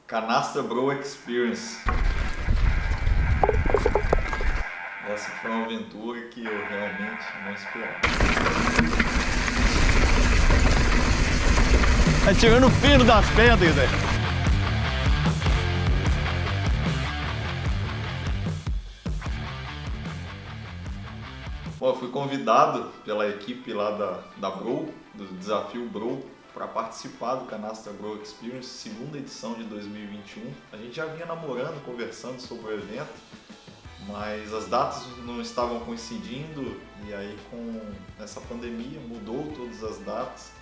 Canastra Bro Experience. Essa foi uma aventura que eu realmente não esperava. Tá tirando o fino das pedras, velho. Bom, eu fui convidado pela equipe lá da Bro, do Desafio Bro, para participar do Canastra Bro Experience, segunda edição de 2021. A gente já vinha namorando, conversando sobre o evento, mas as datas não estavam coincidindo e aí com essa pandemia mudou todas as datas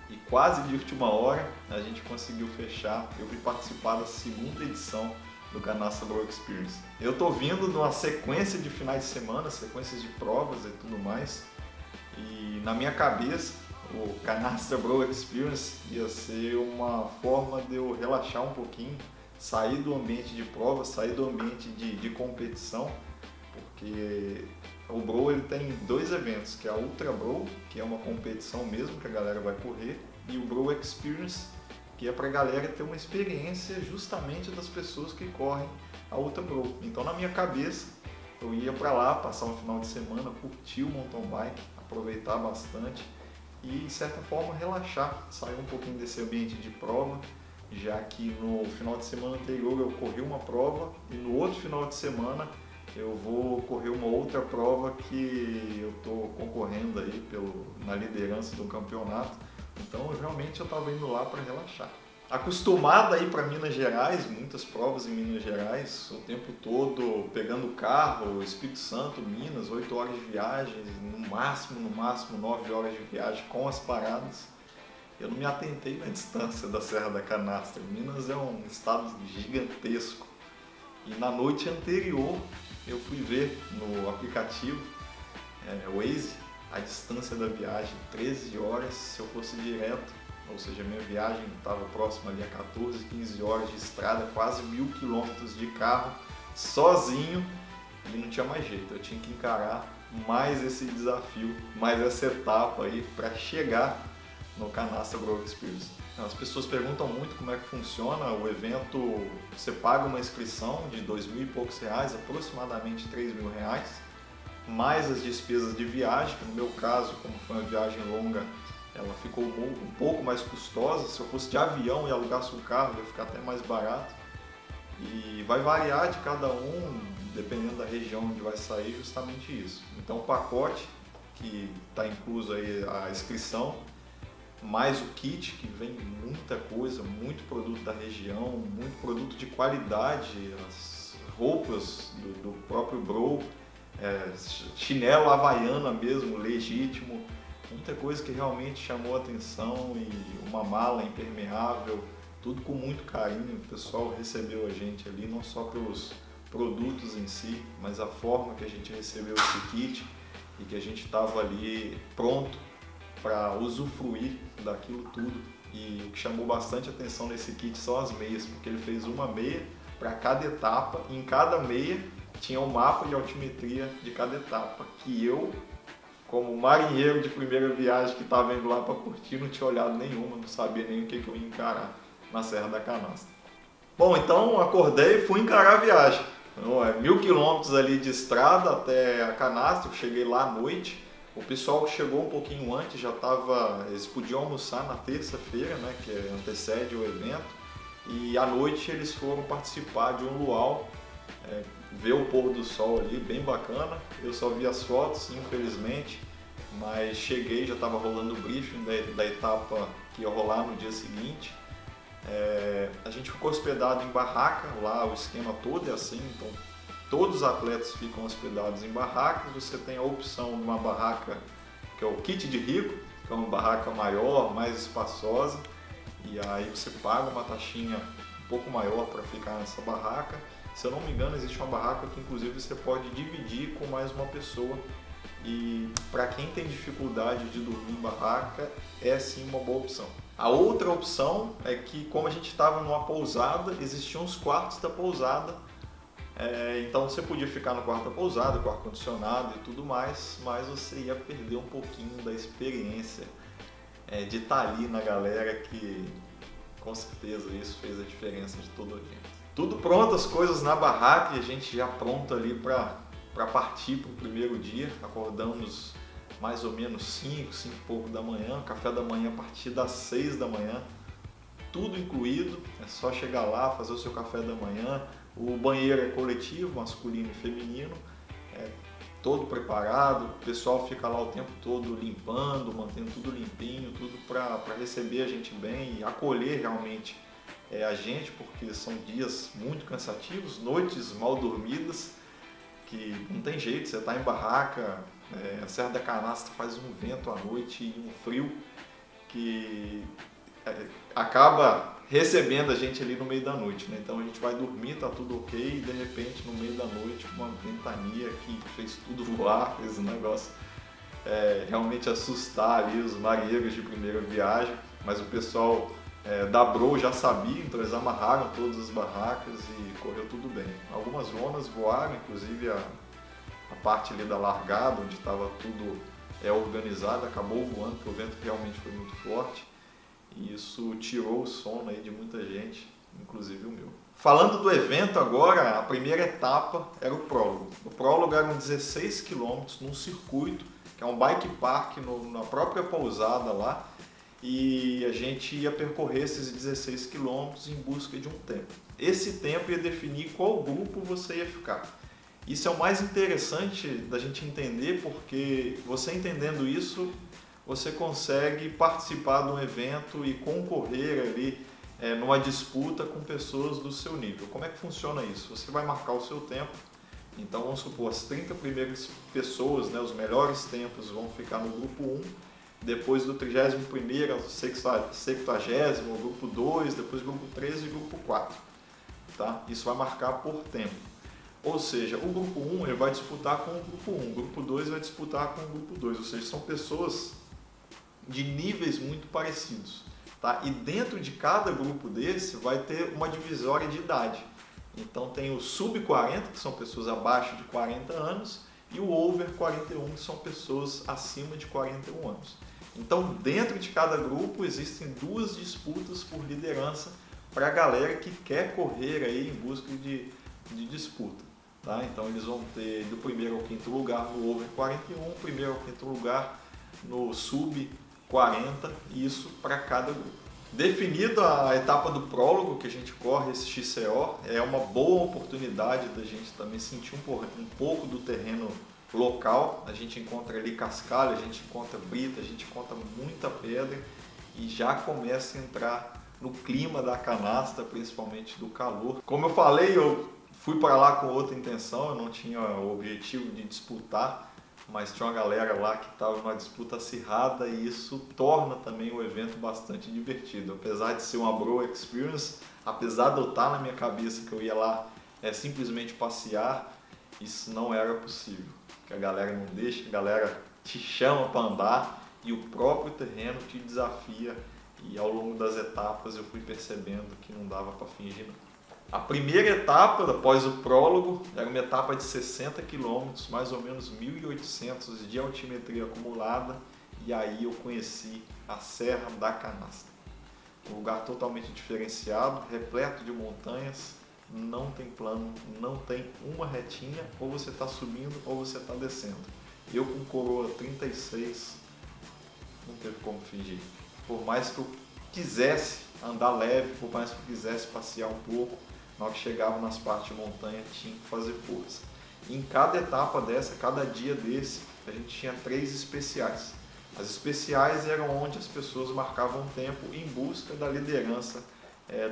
e quase de última hora a gente conseguiu fechar. Eu fui participar da segunda edição do Canastra Bro Experience. Eu tô vindo de uma sequência de finais de semana, sequências de provas e tudo mais, e na minha cabeça o Canastra Bro Experience ia ser uma forma de eu relaxar um pouquinho, sair do ambiente de prova, sair do ambiente de competição, porque o Bro ele tem dois eventos, que é a Ultra Bro, que é uma competição mesmo que a galera vai correr, e o Bro Experience, que é para a galera ter uma experiência justamente das pessoas que correm a Ultra Bro. Então na minha cabeça eu ia para lá, passar um final de semana, curtir o mountain bike, aproveitar bastante e de certa forma relaxar, sair um pouquinho desse ambiente de prova, já que no final de semana anterior eu corri uma prova e no outro final de semana eu vou correr uma outra prova que eu estou concorrendo aí na liderança do campeonato. Então realmente eu estava indo lá para relaxar. Acostumado a ir para Minas Gerais, muitas provas em Minas Gerais, o tempo todo pegando o carro, Espírito Santo, Minas, 8 horas de viagem, no máximo 9 horas de viagem com as paradas. Eu não me atentei na distância da Serra da Canastra. Minas é um estado gigantesco. E na noite anterior eu fui ver no aplicativo Waze a distância da viagem, 13 horas se eu fosse direto, ou seja, minha viagem estava próxima ali a 14, 15 horas de estrada, quase 1.000 quilômetros de carro, sozinho, e não tinha mais jeito, eu tinha que encarar mais esse desafio, mais essa etapa aí para chegar no Canastra Bro Experience. As pessoas perguntam muito como é que funciona o evento. Você paga uma inscrição de R$2.000 e poucos, aproximadamente R$3.000, mais as despesas de viagem, que no meu caso, como foi uma viagem longa, ela ficou um pouco mais custosa. Se eu fosse de avião e alugasse um carro, ia ficar até mais barato. E vai variar de cada um, dependendo da região onde vai sair, justamente isso. Então o pacote, que está incluso aí a inscrição, mais o kit, que vem muita coisa, muito produto da região, muito produto de qualidade, as roupas do próprio Bro, chinelo havaiana mesmo, legítimo, muita coisa que realmente chamou a atenção, e uma mala impermeável, tudo com muito carinho. O pessoal recebeu a gente ali, não só pelos produtos em si, mas a forma que a gente recebeu esse kit e que a gente estava ali pronto para usufruir daquilo tudo. E o que chamou bastante atenção nesse kit são as meias, porque ele fez uma meia para cada etapa, e em cada meia tinha um mapa de altimetria de cada etapa, que eu, como marinheiro de primeira viagem que estava indo lá para curtir, não tinha olhado nenhuma, não sabia nem o que eu ia encarar na Serra da Canastra. Bom, então acordei e fui encarar a viagem. Então, 1.000 quilômetros ali de estrada até a Canastra. Eu cheguei lá à noite. O pessoal que chegou um pouquinho antes já estava, eles podiam almoçar na terça-feira, né, que antecede o evento, e à noite eles foram participar de um luau, ver o pôr do sol ali, bem bacana. Eu só vi as fotos, infelizmente, mas cheguei, já estava rolando o briefing da etapa que ia rolar no dia seguinte. A gente ficou hospedado em barraca, lá o esquema todo é assim, então todos os atletas ficam hospedados em barracas. Você tem a opção de uma barraca que é o kit de rico, que é uma barraca maior, mais espaçosa, e aí você paga uma taxinha um pouco maior para ficar nessa barraca. Se eu não me engano, existe uma barraca que inclusive você pode dividir com mais uma pessoa, e para quem tem dificuldade de dormir em barraca, é sim uma boa opção. A outra opção é que, como a gente estava numa pousada, existiam os quartos da pousada. Então você podia ficar no quarto da pousada, com ar-condicionado e tudo mais, mas você ia perder um pouquinho da experiência de estar ali na galera que Com certeza, isso fez a diferença de todo o evento. Tudo pronto, as coisas na barraca e a gente já pronto ali para partir para o primeiro dia. Acordamos mais ou menos 5 e pouco da manhã, café da manhã a partir das 6 da manhã, tudo incluído, é só chegar lá, fazer o seu café da manhã. O banheiro é coletivo, masculino e feminino, é todo preparado, o pessoal fica lá o tempo todo limpando, mantendo tudo limpinho, tudo para receber a gente bem e acolher realmente a gente, porque são dias muito cansativos, noites mal dormidas, que não tem jeito, você está em barraca, a Serra da Canastra faz um vento à noite e um frio que acaba recebendo a gente ali no meio da noite, né? Então a gente vai dormir, tá tudo ok, e de repente no meio da noite uma ventania que fez tudo voar, fez um negócio realmente assustar ali os marinheiros de primeira viagem, mas o pessoal da Bro já sabia, então eles amarraram todas as barracas e correu tudo bem. Algumas zonas voaram, inclusive a parte ali da largada, onde estava tudo organizado, acabou voando, porque o vento realmente foi muito forte. E isso tirou o sono aí de muita gente, inclusive o meu. Falando do evento agora, a primeira etapa era o prólogo. O prólogo eram 16 quilômetros num circuito, que é um bike park na própria pousada lá, e a gente ia percorrer esses 16 quilômetros em busca de um tempo. Esse tempo ia definir qual grupo você ia ficar. Isso é o mais interessante da gente entender, porque você entendendo isso, você consegue participar de um evento e concorrer ali numa disputa com pessoas do seu nível. Como é que funciona isso? Você vai marcar o seu tempo, então vamos supor, as 30 primeiras pessoas, né, os melhores tempos vão ficar no grupo 1, depois do 31º ao 70º, o grupo 2, depois o grupo 3 e o grupo 4. Tá? Isso vai marcar por tempo. Ou seja, o grupo 1 ele vai disputar com o grupo 1, o grupo 2 vai disputar com o grupo 2, ou seja, são pessoas de níveis muito parecidos. Tá? E dentro de cada grupo desse vai ter uma divisória de idade. Então tem o sub-40, que são pessoas abaixo de 40 anos, e o over 41, que são pessoas acima de 41 anos. Então dentro de cada grupo existem 2 disputas por liderança para a galera que quer correr aí em busca de disputa. Tá? Então eles vão ter do primeiro ao quinto lugar no over 41, primeiro ao quinto lugar no sub 40, e isso para cada grupo. Definida a etapa do prólogo, que a gente corre esse XCO, é uma boa oportunidade da gente também sentir um pouco do terreno local. A gente encontra ali cascalho, a gente encontra brita, a gente encontra muita pedra e já começa a entrar no clima da canastra, principalmente do calor. Como eu falei, eu fui para lá com outra intenção, eu não tinha o objetivo de disputar, mas tinha uma galera lá que estava numa disputa acirrada e isso torna também o evento bastante divertido. Apesar de ser uma Bro Experience, apesar de eu estar na minha cabeça que eu ia lá simplesmente passear, isso não era possível. Porque a galera não deixa, a galera te chama para andar e o próprio terreno te desafia, e ao longo das etapas eu fui percebendo que não dava para fingir não. A primeira etapa, após o prólogo, era uma etapa de 60 km, mais ou menos 1.800 de altimetria acumulada, e aí eu conheci a Serra da Canastra. Um lugar totalmente diferenciado, repleto de montanhas, não tem plano, não tem uma retinha, ou você está subindo ou você está descendo. Eu com coroa 36, não teve como fingir. Por mais que eu quisesse andar leve, por mais que eu quisesse passear um pouco, na hora que chegava nas partes de montanha tinha que fazer força. E em cada etapa dessa, cada dia desse, a gente tinha 3 especiais. As especiais eram onde as pessoas marcavam tempo em busca da liderança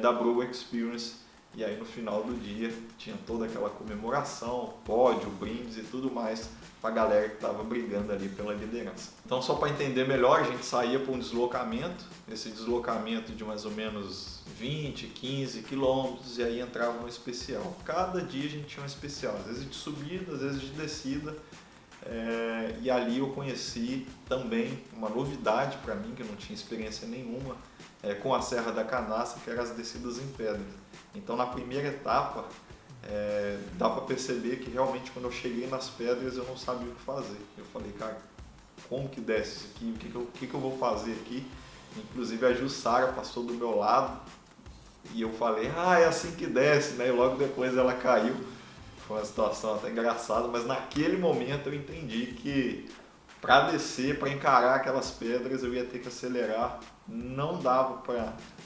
da Bro Experience. E aí no final do dia tinha toda aquela comemoração, pódio, brindes e tudo mais para a galera que estava brigando ali pela liderança. Então só para entender melhor, a gente saía para um deslocamento, esse deslocamento de mais ou menos 20, 15 quilômetros, e aí entrava um especial. Cada dia a gente tinha um especial, às vezes de subida, às vezes de descida, e ali eu conheci também uma novidade para mim, que eu não tinha experiência nenhuma, com a Serra da Canastra, que eram as descidas em pedra. Então na primeira etapa, dá para perceber que realmente quando eu cheguei nas pedras eu não sabia o que fazer. Eu falei, cara, como que desce isso aqui? O que eu vou fazer aqui? Inclusive a Jussara passou do meu lado E eu falei, é assim que desce, né? E logo depois ela caiu. Foi uma situação até engraçada, mas naquele momento eu entendi que para descer, para encarar aquelas pedras, eu ia ter que acelerar. Não dava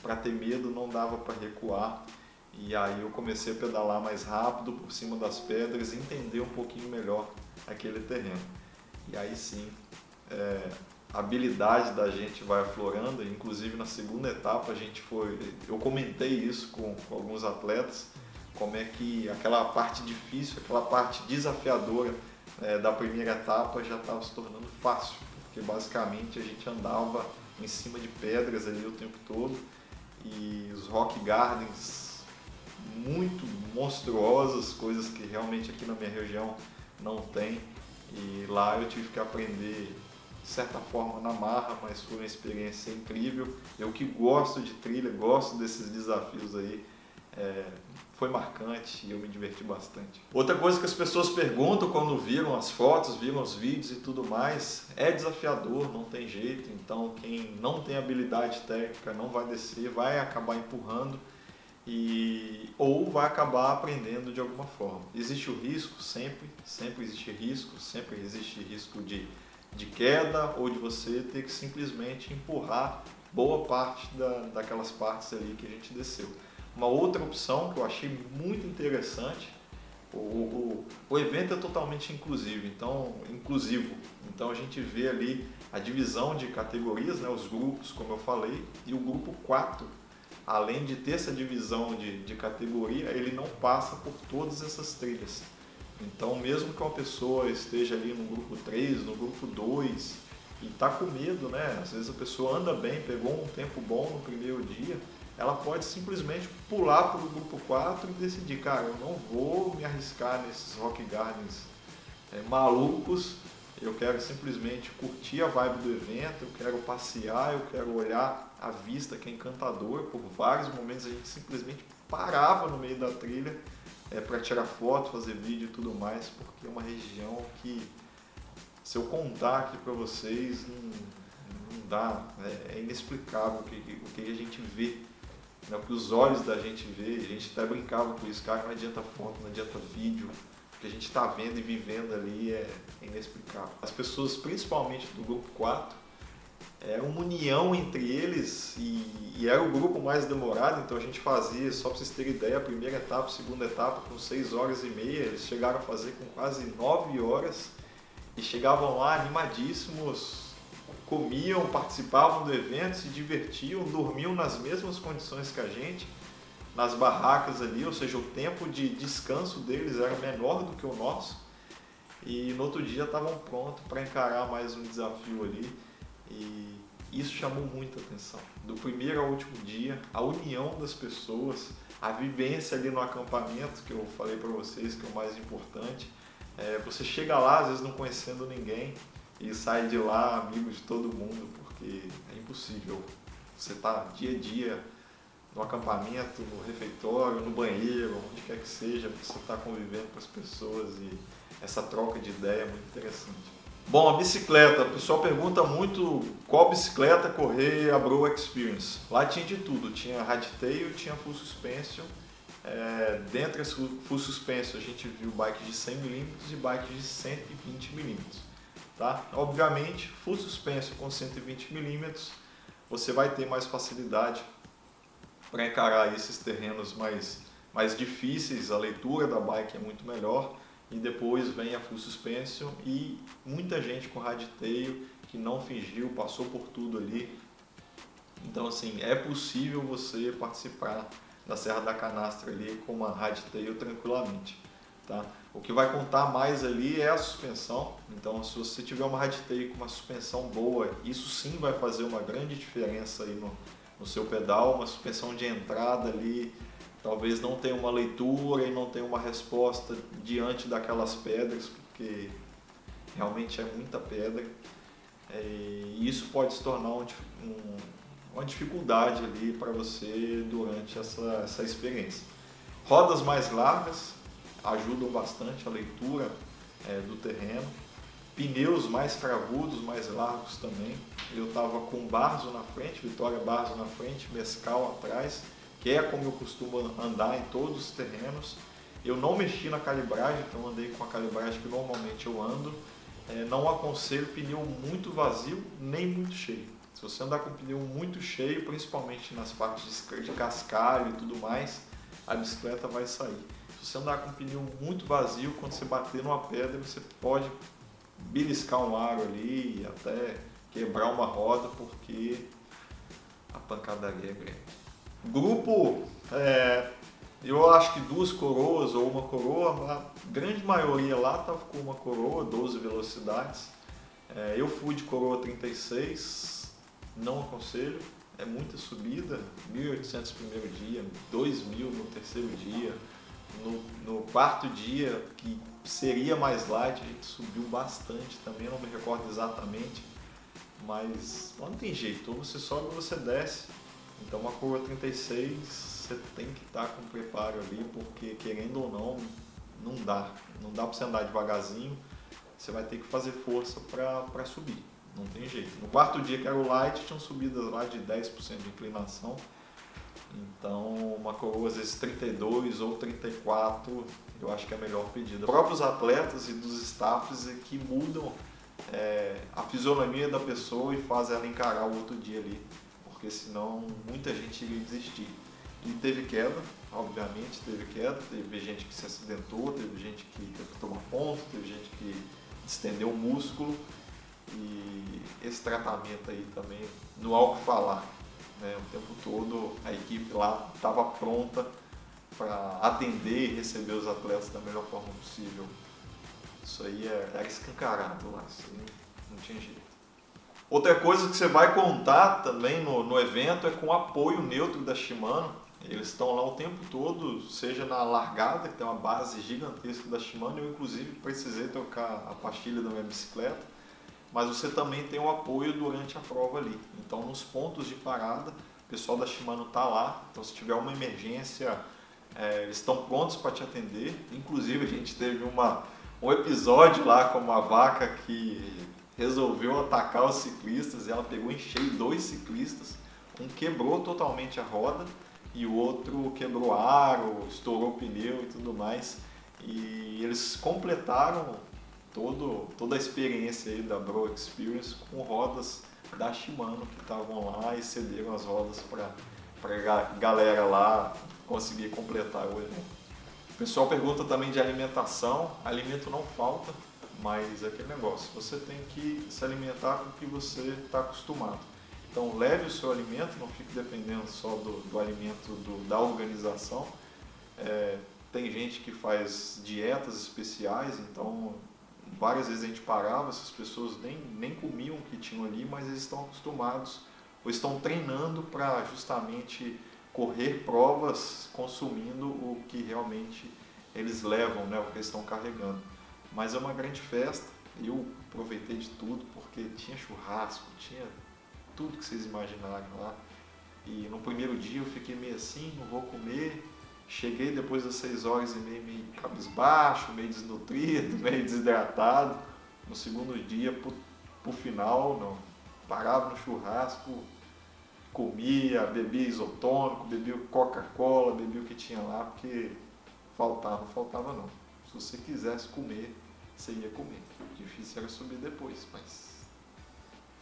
para ter medo, não dava para recuar. E aí eu comecei a pedalar mais rápido por cima das pedras e entender um pouquinho melhor aquele terreno. E aí sim, a habilidade da gente vai aflorando. Inclusive na segunda etapa eu comentei isso com alguns atletas, como é que aquela parte difícil, aquela parte desafiadora da primeira etapa já estava se tornando fácil, porque basicamente a gente andava em cima de pedras ali o tempo todo e os rock gardens muito monstruosas, coisas que realmente aqui na minha região não tem, e lá eu tive que aprender de certa forma na marra, mas foi uma experiência incrível. Eu que gosto de trilha, gosto desses desafios aí, foi marcante e eu me diverti bastante. Outra coisa que as pessoas perguntam quando viram as fotos, viram os vídeos e tudo mais, é desafiador, não tem jeito. Então quem não tem habilidade técnica não vai descer, vai acabar empurrando ou vai acabar aprendendo de alguma forma. Existe o risco, sempre existe risco, sempre existe risco de queda ou de você ter que simplesmente empurrar boa parte daquelas partes ali que a gente desceu. Uma outra opção que eu achei muito interessante, o evento é totalmente inclusivo, então a gente vê ali a divisão de categorias, né, os grupos, como eu falei, e o grupo 4, além de ter essa divisão de categoria, ele não passa por todas essas trilhas. Então mesmo que uma pessoa esteja ali no grupo 3, no grupo 2 e está com medo, né? Às vezes a pessoa anda bem, pegou um tempo bom no primeiro dia, ela pode simplesmente pular para o grupo 4 e decidir, cara, eu não vou me arriscar nesses rock gardens malucos, eu quero simplesmente curtir a vibe do evento, eu quero passear, eu quero olhar a vista que é encantadora. Por vários momentos a gente simplesmente parava no meio da trilha para tirar foto, fazer vídeo e tudo mais, porque é uma região que, se eu contar aqui para vocês, não dá, é inexplicável o que a gente vê, né? O que os olhos da gente vê. A gente até brincava com isso, cara, não adianta foto, não adianta vídeo, o que a gente está vendo e vivendo ali é inexplicável. As pessoas, principalmente do grupo 4, era uma união entre eles e era o grupo mais demorado, então a gente fazia, só para vocês terem ideia, a primeira etapa, a segunda etapa com 6 horas e meia, eles chegaram a fazer com quase 9 horas e chegavam lá animadíssimos, comiam, participavam do evento, se divertiam, dormiam nas mesmas condições que a gente, nas barracas ali, ou seja, o tempo de descanso deles era menor do que o nosso, e no outro dia estavam prontos para encarar mais um desafio ali, e isso chamou muita atenção. Do primeiro ao último dia, a união das pessoas, a vivência ali no acampamento, que eu falei para vocês que é o mais importante. Você chega lá, às vezes não conhecendo ninguém, e sai de lá amigo de todo mundo, porque é impossível. Você está dia a dia no acampamento, no refeitório, no banheiro, onde quer que seja, você está convivendo com as pessoas e essa troca de ideia é muito interessante. Bom, a bicicleta, o pessoal pergunta muito qual bicicleta correr a Bro Experience. Lá tinha de tudo, tinha hardtail, tinha full suspension. Dentre as full suspension a gente viu bikes de 100mm e bikes de 120mm. Tá? Obviamente, full suspension com 120mm você vai ter mais facilidade para encarar esses terrenos mais difíceis, a leitura da bike é muito melhor. E depois vem a full suspension e muita gente com hardtail que não fingiu, passou por tudo ali. Então assim, é possível você participar da Serra da Canastra ali com uma hardtail tranquilamente. Tá? O que vai contar mais ali é a suspensão. Então se você tiver uma hardtail com uma suspensão boa, isso sim vai fazer uma grande diferença aí no seu pedal, uma suspensão de entrada ali. Talvez não tenha uma leitura e não tenha uma resposta diante daquelas pedras, porque realmente é muita pedra. E isso pode se tornar uma dificuldade ali para você durante essa experiência. Rodas mais largas ajudam bastante a leitura do terreno. Pneus mais cravudos, mais largos também. Eu estava com Barzo na frente, Vitória Barzo na frente, Mescal atrás. que é como eu costumo andar em todos os terrenos. Eu não mexi na calibragem, então andei com a calibragem que normalmente eu ando. Não aconselho pneu muito vazio nem muito cheio. Se você andar com o pneu muito cheio, principalmente nas partes de cascalho e tudo mais, a bicicleta vai sair. Se você andar com o pneu muito vazio, quando você bater numa pedra, você pode beliscar um aro ali e até quebrar uma roda, porque a pancadaria é grande. Grupo, eu acho que 2 coroas ou uma coroa, a grande maioria lá estava com uma coroa, 12 velocidades. Eu fui de coroa 36, não aconselho, é muita subida, 1.800 no primeiro dia, 2.000 no terceiro dia. No quarto dia, que seria mais light, a gente subiu bastante também, não me recordo exatamente, mas não tem jeito, ou você sobe ou você desce. Então uma coroa 36 você tem que estar com preparo ali, porque querendo ou não dá para você andar devagarzinho, você vai ter que fazer força para subir, não tem jeito. No quarto dia, que era o light, tinham subidas lá de 10% de inclinação. Então, uma coroa às vezes 32 ou 34, eu acho que é a melhor pedida. Os próprios atletas e dos staffs é que mudam a fisionomia da pessoa e fazem ela encarar o outro dia ali, porque senão muita gente iria desistir. E teve queda, obviamente teve queda, teve gente que se acidentou, teve gente que teve que tomar ponto, teve gente que distendeu o músculo, e esse tratamento aí também não há o que falar. O tempo todo a equipe lá estava pronta para atender e receber os atletas da melhor forma possível. Isso aí era escancarado lá, isso aí não tinha jeito. Outra coisa que você vai contar também no evento é com o apoio neutro da Shimano. Eles estão lá o tempo todo, seja na largada, que tem uma base gigantesca da Shimano. Eu inclusive precisei trocar a pastilha da minha bicicleta, mas você também tem o apoio durante a prova ali. Então, nos pontos de parada, o pessoal da Shimano está lá. Então, se tiver uma emergência, eles estão prontos para te atender. Inclusive, a gente teve um episódio lá com uma vaca que resolveu atacar os ciclistas. E ela pegou em cheio 2 ciclistas. Um quebrou totalmente a roda e o outro quebrou o aro, estourou o pneu e tudo mais. E eles completaram toda a experiência aí da Bro Experience com rodas da Shimano que estavam lá e cederam as rodas para a galera lá conseguir completar o evento. O pessoal pergunta também de alimentação. Alimento não falta, mas é aquele negócio, você tem que se alimentar com o que você está acostumado. Então leve o seu alimento, não fique dependendo só do alimento da organização. Tem gente que faz dietas especiais, então várias vezes a gente parava, essas pessoas nem comiam o que tinham ali, mas eles estão acostumados ou estão treinando para justamente correr provas consumindo o que realmente eles levam, o que eles estão carregando. Mas é uma grande festa, eu aproveitei de tudo, porque tinha churrasco, tinha tudo que vocês imaginarem lá. E no primeiro dia eu fiquei meio assim, não vou comer. Cheguei depois das 6h30 meio cabisbaixo, meio desnutrido, meio desidratado. No segundo dia, pro final, não. Parava no churrasco, comia, bebia isotônico, bebia Coca-Cola, bebia o que tinha lá, porque não faltava não. Se você quisesse comer, você ia comer. Difícil era subir depois, mas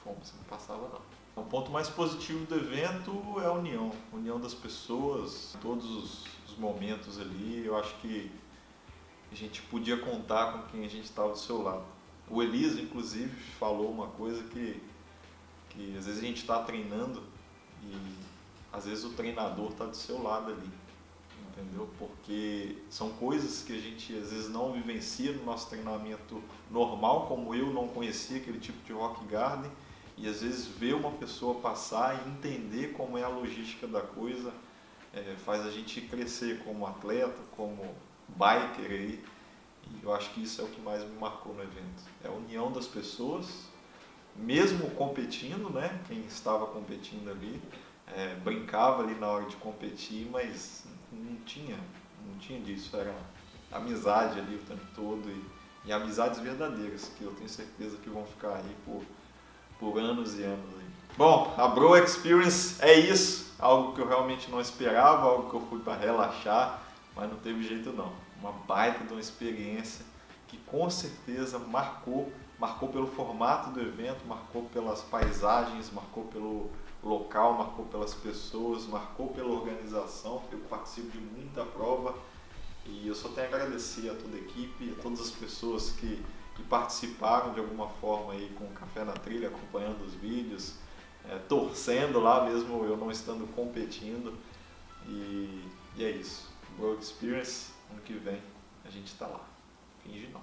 fome você não passava não. O ponto mais positivo do evento é a união das pessoas, todos os momentos ali. Eu acho que a gente podia contar com quem a gente estava do seu lado. O Elisa, inclusive, falou uma coisa que às vezes a gente está treinando e às vezes o treinador está do seu lado ali, entendeu? Porque são coisas que a gente às vezes não vivencia no nosso treinamento normal, como eu não conhecia aquele tipo de rock garden. E às vezes ver uma pessoa passar e entender como é a logística da coisa faz a gente crescer como atleta, como biker aí. E eu acho que isso é o que mais me marcou no evento. É a união das pessoas, mesmo competindo, quem estava competindo ali, brincava ali na hora de competir, mas não tinha disso, era amizade ali o tempo todo e amizades verdadeiras, que eu tenho certeza que vão ficar aí por anos e anos aí. Bom, a Bro Experience é isso, algo que eu realmente não esperava, algo que eu fui para relaxar, mas não teve jeito não. Uma baita de uma experiência que com certeza marcou pelo formato do evento, marcou pelas paisagens, marcou pelo local, marcou pelas pessoas, marcou pela organização. Eu participo de muita prova e eu só tenho a agradecer a toda a equipe, a todas as pessoas que participaram de alguma forma aí com o Café na Trilha, acompanhando os vídeos, torcendo lá mesmo eu não estando competindo. E é isso. World Experience, ano que vem a gente está lá. Finge não.